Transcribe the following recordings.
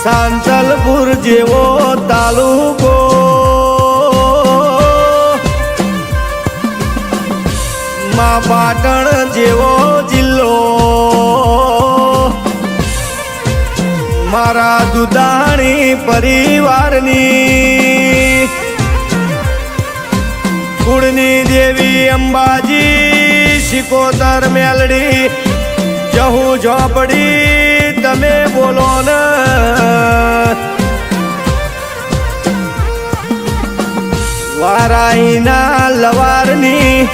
સાંતલપુર જેવો તાલુકો માં પાટણ જેવો જિલ્લો મારા દુધાણી પરિવારની કુળની દેવી અંબાજી શિકોતર મેલડી જહુ ઝોપડી તમે બોલો ને વારાઈના લવારની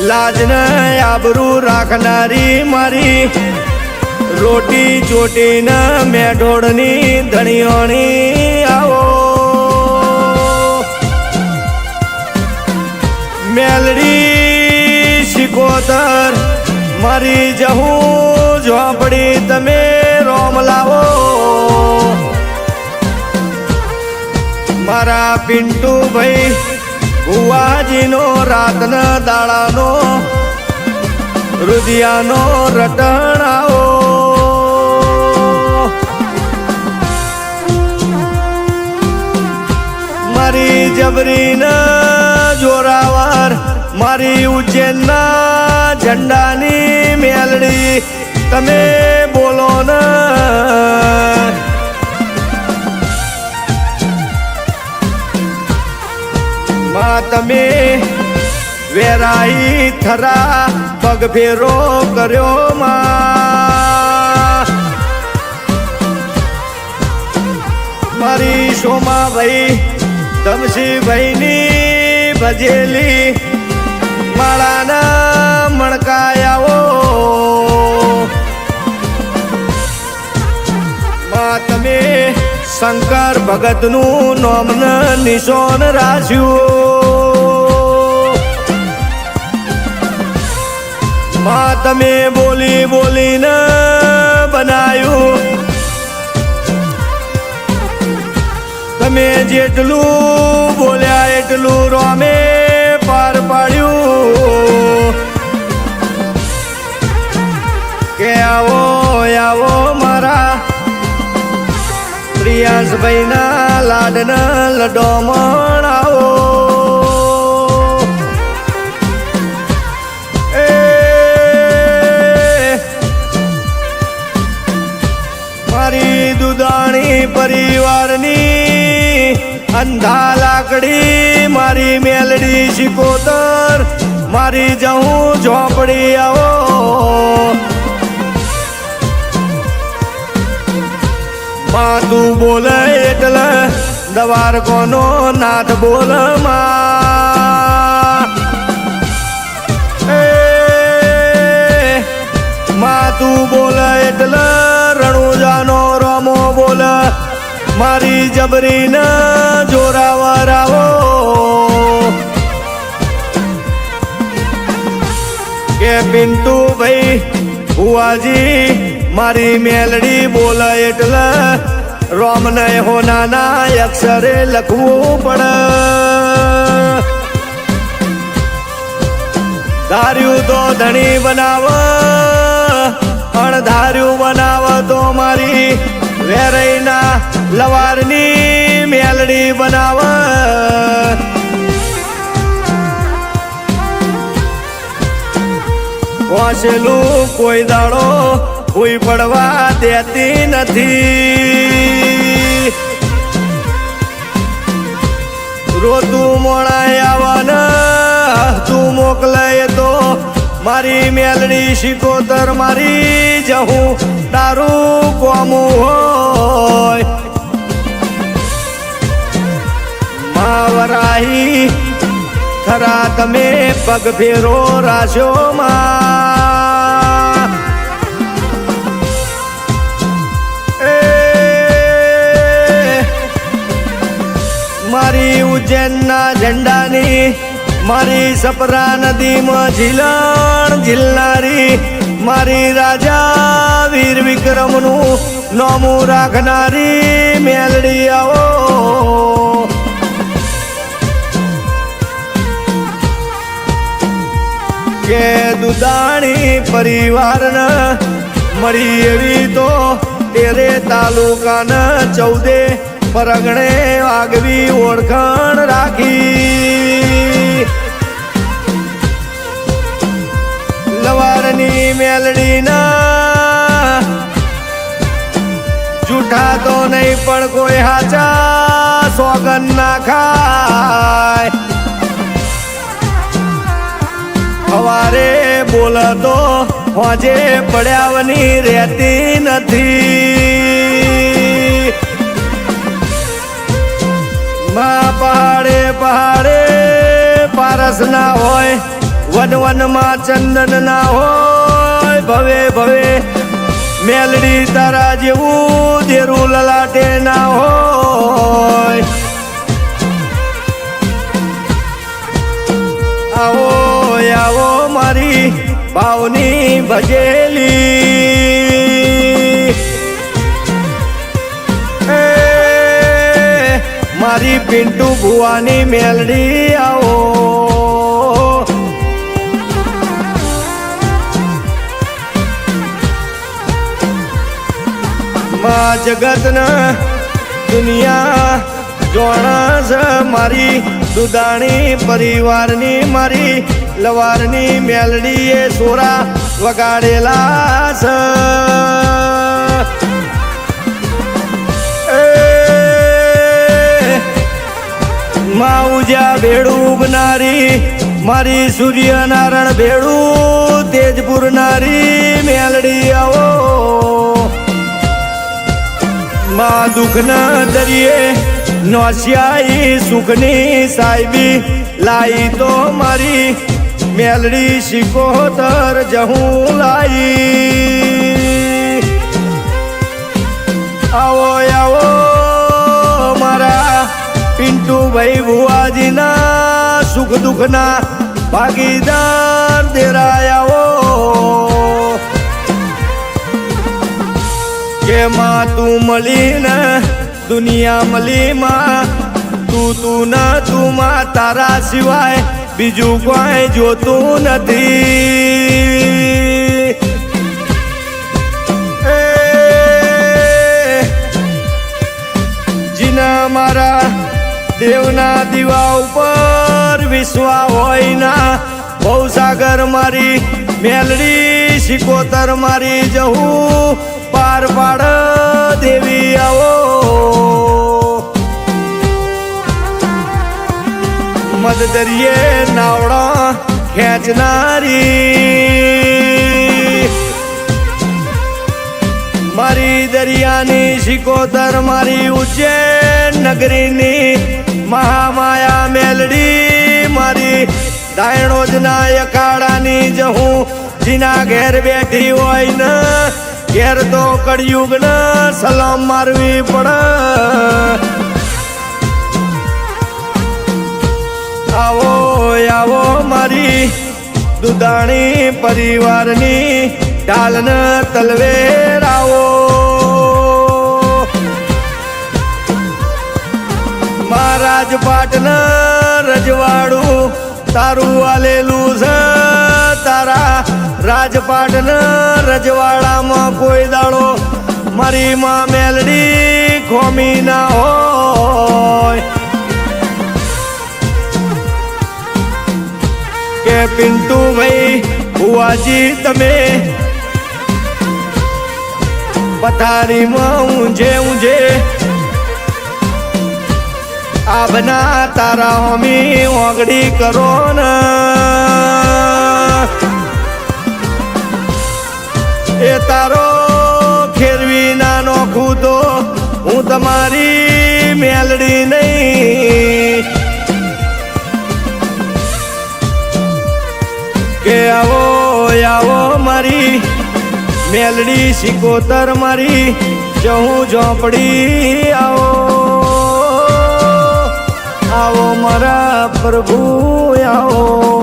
લાજને આબરૂ રાખનારી મારી રોટી ચોટીને મેઢોળની ધણીઓની આવો મેલડી શિકોતર મારી જહુ ઝોપડી તમે રોમ લાવો મારા પિન્ટુ ભાઈ ભુવાજીનો રાતના દાડાનો રુધિયાનો રટણ આવો મારી જબરીના જોરાવર મારી ઉજ્જૈનના ઝંડાની મેલડી તમે બોલો ને માં તમે વેરાઈ થરા પગ ફેરો કર્યો માં મારી સોમાભાઈ ધમસીભાઈની ભજેલી માળાના મણકાયાઓ માં તમે શંકર ભગતનું નોમન નિશોન રાખ્યું માં તમે બોલી બોલીને બનાયું તમે જેટલું બોલ્યા એટલું રોમે પાર પાડ્યું કે આવો આવો મારા પ્રિયાંશભાઈના લાડના લડોમણ આવો મારી દુધાણી પરિવારની અંધા લાકડી મારી મેલડી શિકોતર મારી જહુ ઝોપડી આવો માં તું બોલે એટલે દવારકોનો નાથ બોલ માં તું બોલે એટલે રણુજાનો રોમો બોલે મારી જબરીના જોરાવર આવો કે પિન્ટુ ભાઈ ભુવાજી મારી મેલડી બોલે એટલે રોમને હોનાના અક્ષરે લખવું પડે ધાર્યું તો ધણી બનાવ અણધાર્યું બનાવ તો મારી વેરઈના લવારની મેલડી બનાવ પહોંચેલું કોઈ દાડો કોઈ પડવા દેતી નથી રોતું મોણાય આવવાના તું મોકલાય તો મારી મેલડી શિકોતર મારી જહુ તારું કોમું હોય માવરાહી ખરા તમે પગ ફેરો રાશો માં મારી ઉજ્જૈનના ઝંડાની મારી સપરા નદીમાં ઝીલણ ઝીલનારી મારી રાજા વીર વિક્રમનું નોમું રાખનારી મેલડી આવો કે દુધાણી પરિવારને મળી એવી તો મોટેરે તાલુકાના 14 પરગણે આગવી ઓળખાણ રાખી લવારની મેલડીના જૂઠા તો નહીં પણ કોઈ હાચા સોગન ના ખાય સવારે બોલતો હોજે પડ્યાવની રહેતી નથી માં પહાડે પહાડે પારસ ના હોય વન વનમાં ચંદન ના હોય ભવે ભવે મેલડી તારા જેવું દેરું લલાટે ના હોય આવો આવો મારી ભાવની ભજેલી મારી પિન્ટુ ભુવાની મેલડી આવો માં જગતના દુનિયા જોણસ મારી દુદાણી પરિવારની મારી લવારની મેલડીએ સોરા વગાડેલા છે માં ઉજ્યા ભેડું ઉગનારી મારી સૂર્યનારાયણ ભેડું તેજપુર નારી મેલડી આવો માં દુઃખના દરિયે નોશિયાઈ સુખની સાહેબી લાઈ તો મારી મેલડી શિકોતર જહું લાઈ આવો આવો મારા પિન્ટુ ભાઈ ભુવાજીના સુખ દુઃખના ભાગીદાર દેરાય આવો કે માં તું મળીને દુનિયા મળી માં તું ના તું માં તારા સિવાય બીજું કોઈ જોતું નથી જીના મારા દેવના દીવા ઉપર વિશ્વા હોય ના ભવસાગર મારી મેલડી શિકોતર મારી જહું પાર પાડ દેવી આવો મદદરિયે નાવડા ખેંચનારી મારી દરિયાની શિકોતર મારી ઉજ્જૈન નગરીની મહામાયા મેલડી મારી ડાયણોજના અખાડાની જહું જીના ઘેર બેઠી હોય ને ઘેર તો કળિયુગ ને સલામ મારવી પડે આવો આવો મારી દુદાણી પરિવારની ઢાલન તલવેર આવો મહારાજ પાટના રજવાડું તારું આલેલું છે તારા રાજપાટના રજવાડામાં કોઈ દાડો મારી માં મેલડી ખોમી ના હોય કે પિન્ટુ ભાઈ ભુવાજી તમે પથારીમાં ઊંઝે ઊંઝે આબના તારા હોમી ઓગડી કરો ને એ તારો ખેરવી ના નોખું તો હું તમારી મેલડી નહીં કે આવો આવો મારી મેલડી શિકોતર મારી જહું ઝોપડી આવો આવો મારા પ્રભુ આવો